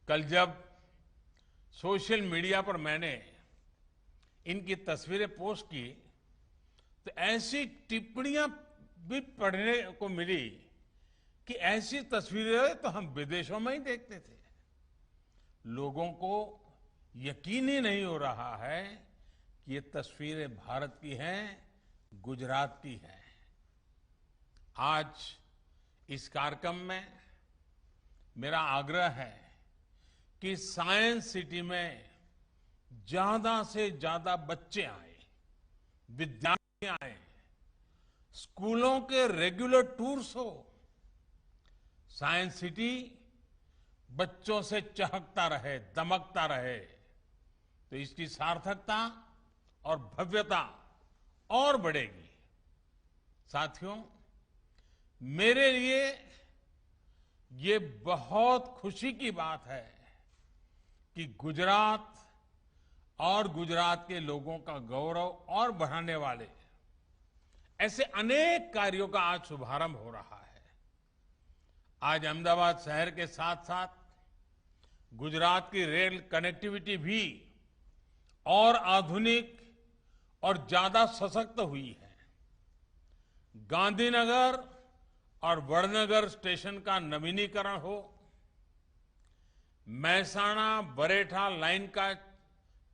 कल जब social media पर मैंने इनकी तस्वीरें पोस्ट की तो ऐसी टिप्पणियां भी पढ़ने को मिली कि ऐसी तस्वीरें तो हम विदेशों में ही देखते थे। लोगों को यकीन ही नहीं हो रहा है कि ये तस्वीरें भारत की हैं, गुजरात की हैं। आज इस कार्यक्रम में मेरा आग्रह है कि साइंस सिटी में ज्यादा से ज्यादा बच्चे आए, विद्यार्थी आए, स्कूलों के रेगुलर टूर्स हो। साइंस सिटी बच्चों से चहकता रहे, दमकता रहे, तो इसकी सार्थकता और भव्यता और बढ़ेगी। साथियों, मेरे लिए ये बहुत खुशी की बात है कि गुजरात और गुजरात के लोगों का गौरव और बढ़ाने वाले ऐसे अनेक कार्यों का आज शुभारंभ हो रहा है। आज अहमदाबाद शहर के साथ साथ गुजरात की रेल कनेक्टिविटी भी और आधुनिक और ज्यादा सशक्त हुई है। गांधीनगर और वडनगर स्टेशन का नवीनीकरण हो, महसाणा बरेठा लाइन का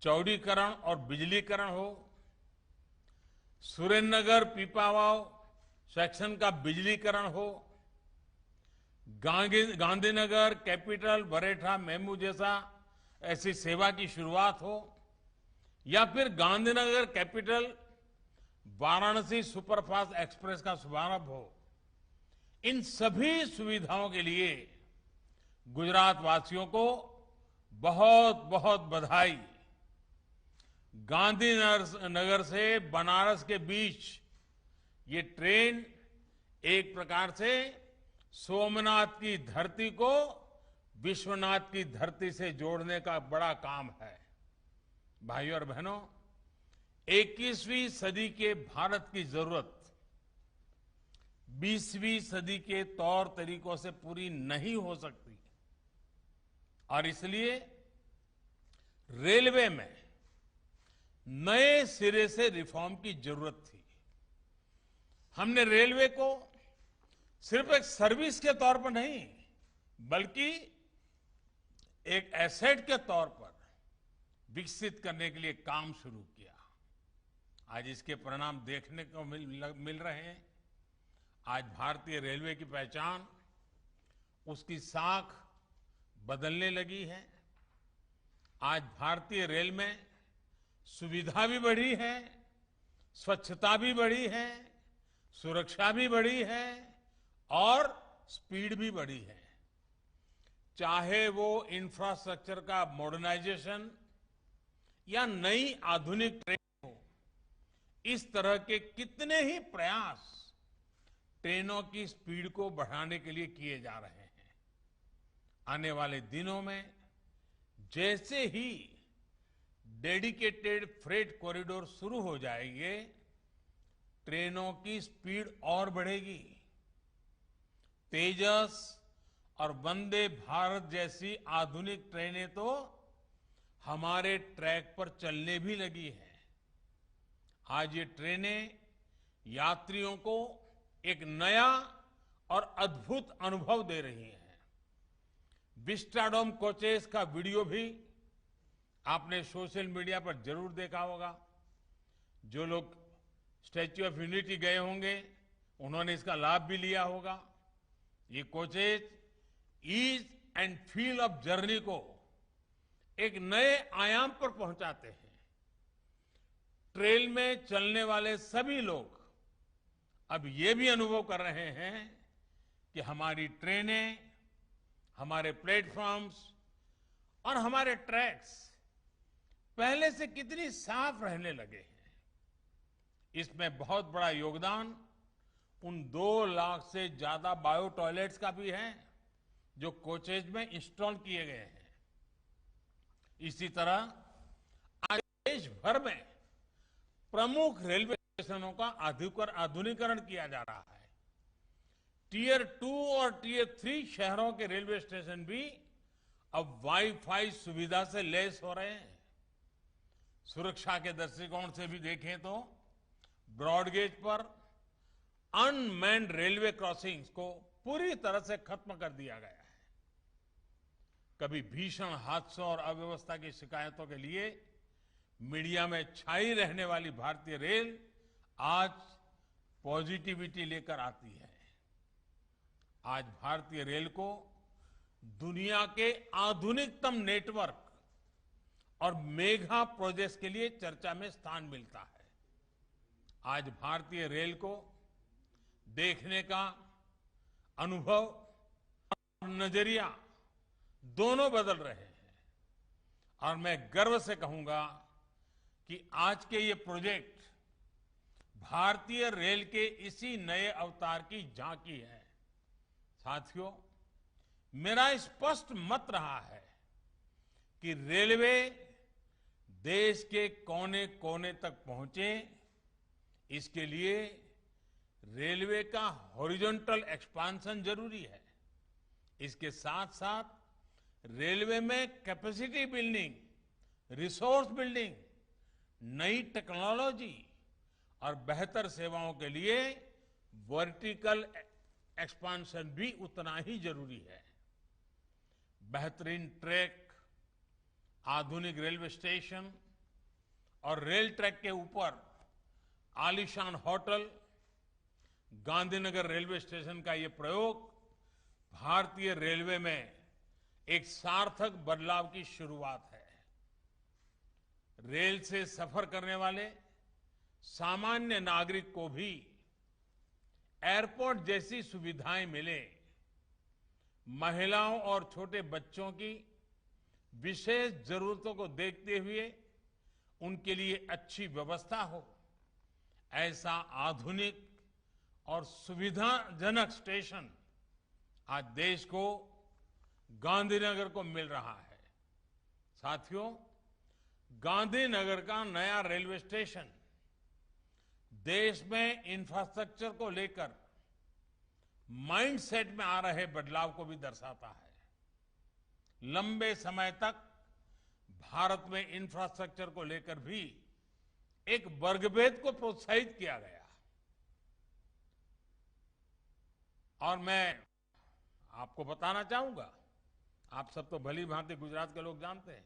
चौड़ीकरण और बिजलीकरण हो, सुरेंद्रनगर पीपावाव सेक्शन का बिजलीकरण हो, गांधीनगर कैपिटल बरेठा मेमू जैसा ऐसी सेवा की शुरुआत हो, या फिर Gandhinagar capital Varanasi superfast express का शुभारंभ हो, इन सभी सुविधाओं के लिए गुजरात वासियों को बहुत बहुत बधाई। गांधीनगर से बनारस के बीच ये ट्रेन एक प्रकार से सोमनाथ की धरती को विश्वनाथ की धरती से जोड़ने का बड़ा काम है। भाइयों और बहनों, 21वीं सदी के भारत की जरूरत 20वीं सदी के तौर तरीकों से पूरी नहीं हो सकती और इसलिए रेलवे में नए सिरे से रिफॉर्म की जरूरत थी। हमने रेलवे को सिर्फ एक सर्विस के तौर पर नहीं बल्कि एक एसेट के तौर पर विकसित करने के लिए काम शुरू किया। आज इसके परिणाम देखने को मिल रहे हैं। आज भारतीय रेलवे की पहचान, उसकी साख बदलने लगी है। आज भारतीय रेल में सुविधा भी बढ़ी है, स्वच्छता भी बढ़ी है, सुरक्षा भी बढ़ी है और स्पीड भी बढ़ी है। चाहे वो इंफ्रास्ट्रक्चर का मॉडर्नाइजेशन या नई आधुनिक ट्रेन हो, इस तरह के कितने ही प्रयास ट्रेनों की स्पीड को बढ़ाने के लिए किए जा रहे हैं। आने वाले दिनों में जैसे ही डेडिकेटेड फ्रेट कॉरिडोर शुरू हो जाएंगे, ट्रेनों की स्पीड और बढ़ेगी। तेजस और वंदे भारत जैसी आधुनिक ट्रेनें तो हमारे ट्रैक पर चलने भी लगी हैं। आज ये ट्रेनें यात्रियों को एक नया और अद्भुत अनुभव दे रही हैं। विस्टाडोम कोचेस का वीडियो भी आपने सोशल मीडिया पर जरूर देखा होगा। जो लोग स्टैच्यू ऑफ यूनिटी गए होंगे उन्होंने इसका लाभ भी लिया होगा। ये coaches ease and feel of journey को एक नए आयाम पर पहुंचाते हैं। ट्रेन में चलने वाले सभी लोग अब ये भी अनुभव कर रहे हैं कि हमारी ट्रेनें, हमारे प्लेटफॉर्म्स और हमारे ट्रैक्स पहले से कितनी साफ रहने लगे हैं। इसमें बहुत बड़ा योगदान उन 2 लाख से ज्यादा बायो टॉयलेट्स का भी है जो कोचेज में इंस्टॉल किए गए हैं। इसी तरह आज देश भर में प्रमुख रेलवे स्टेशनों का आधुनिकीकरण किया जा रहा है। टियर 2 और टियर 3 शहरों के रेलवे स्टेशन भी अब वाईफाई सुविधा से लैस हो रहे हैं। सुरक्षा के दृष्टिकोण से भी देखें तो ब्रॉडगेज पर अनमैन्ड रेलवे क्रॉसिंग्स को पूरी तरह से खत्म कर दिया गया है। कभी भीषण हादसों और अव्यवस्था की शिकायतों के लिए मीडिया में छाई रहने वाली भारतीय रेल आज पॉजिटिविटी लेकर आती है। आज भारतीय रेल को दुनिया के आधुनिकतम नेटवर्क और मेगा प्रोजेक्ट्स के लिए चर्चा में स्थान मिलता है। आज भारतीय रेल को देखने का अनुभव और नजरिया दोनों बदल रहे हैं और मैं गर्व से कहूंगा कि आज के ये प्रोजेक्ट भारतीय रेल के इसी नए अवतार की झांकी है। साथियों, मेरा स्पष्ट मत रहा है कि रेलवे देश के कोने कोने तक पहुंचे, इसके लिए रेलवे का हॉरिजॉन्टल एक्सपांशन जरूरी है। इसके साथ साथ रेलवे में कैपेसिटी बिल्डिंग, रिसोर्स बिल्डिंग, नई टेक्नोलॉजी और बेहतर सेवाओं के लिए वर्टिकल एक्सपांशन भी उतना ही जरूरी है। बेहतरीन ट्रैक, आधुनिक रेलवे स्टेशन और रेल ट्रैक के ऊपर आलीशान होटल, गांधीनगर रेलवे स्टेशन का ये प्रयोग भारतीय रेलवे में एक सार्थक बदलाव की शुरुआत है। रेल से सफर करने वाले सामान्य नागरिक को भी एयरपोर्ट जैसी सुविधाएं मिले, महिलाओं और छोटे बच्चों की विशेष जरूरतों को देखते हुए उनके लिए अच्छी व्यवस्था हो, ऐसा आधुनिक और सुविधाजनक स्टेशन आज देश को गांधीनगर को मिल रहा है। साथियों, गांधीनगर का नया रेलवे स्टेशन देश में इंफ्रास्ट्रक्चर को लेकर माइंडसेट में आ रहे बदलाव को भी दर्शाता है। लंबे समय तक भारत में इंफ्रास्ट्रक्चर को लेकर भी एक वर्गभेद को प्रोत्साहित किया गया और मैं आपको बताना चाहूंगा, आप सब तो भली भांति गुजरात के लोग जानते हैं,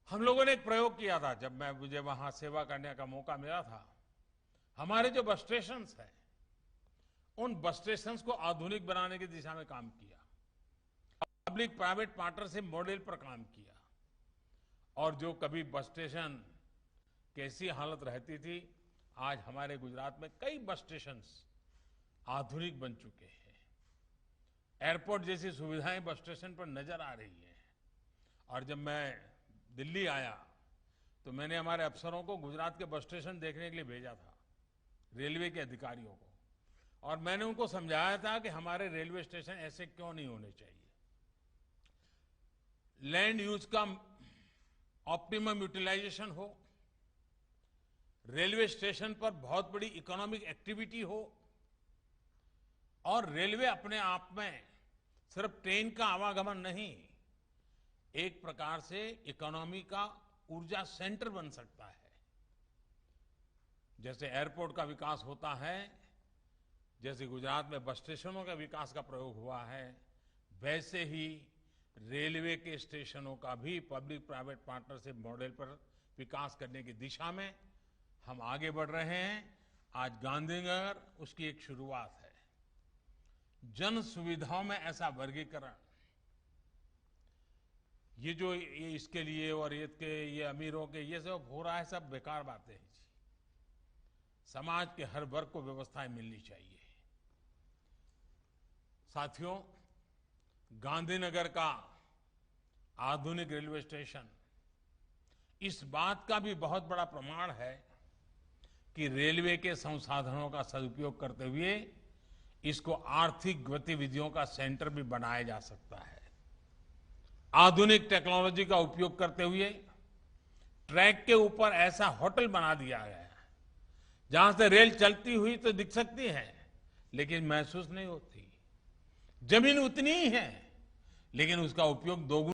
हम लोगों ने एक प्रयोग किया था जब मुझे वहां सेवा करने का मौका मिला था। हमारे जो बस स्टेशन हैं, उन बस स्टेशन को आधुनिक बनाने की दिशा में काम किया, पब्लिक प्राइवेट पार्टनरशिप मॉडल पर काम किया और जो कभी बस स्टेशन कैसी हालत रहती थी, आज हमारे गुजरात में कई बस स्टेशन आधुनिक बन चुके हैं। एयरपोर्ट जैसी सुविधाएं बस स्टेशन पर नजर आ रही हैं। और जब मैं दिल्ली आया तो मैंने हमारे अफसरों को गुजरात के बस स्टेशन देखने के लिए भेजा था, रेलवे के अधिकारियों को, और मैंने उनको समझाया था कि हमारे रेलवे स्टेशन ऐसे क्यों नहीं होने चाहिए। लैंड यूज का ऑप्टिमम यूटिलाइजेशन हो, रेलवे स्टेशन पर बहुत बड़ी इकोनॉमिक एक्टिविटी हो और रेलवे अपने आप में सिर्फ ट्रेन का आवागमन नहीं, एक प्रकार से इकोनॉमी का ऊर्जा सेंटर बन सकता है। जैसे एयरपोर्ट का विकास होता है, जैसे गुजरात में बस स्टेशनों का विकास का प्रयोग हुआ है, वैसे ही रेलवे के स्टेशनों का भी पब्लिक प्राइवेट पार्टनरशिप मॉडल पर विकास करने की दिशा में हम आगे बढ़ रहे हैं। आज गांधीनगर उसकी एक शुरुआत है। जन सुविधाओं में ऐसा वर्गीकरण, ये जो ये इसके लिए और ये अमीरों के ये सब हो रहा है, सब बेकार बातें हैं जी। समाज के हर वर्ग को व्यवस्थाएं मिलनी चाहिए। साथियों, गांधीनगर का आधुनिक रेलवे स्टेशन इस बात का भी बहुत बड़ा प्रमाण है कि रेलवे के संसाधनों का सदुपयोग करते हुए इसको आर्थिक गतिविधियों का सेंटर भी बनाया जा सकता है। आधुनिक टेक्नोलॉजी का उपयोग करते हुए ट्रैक के ऊपर ऐसा होटल बना दिया गया है जहां से रेल चलती हुई तो दिख सकती है लेकिन महसूस नहीं होती। जमीन उतनी ही है लेकिन उसका उपयोग दोगुना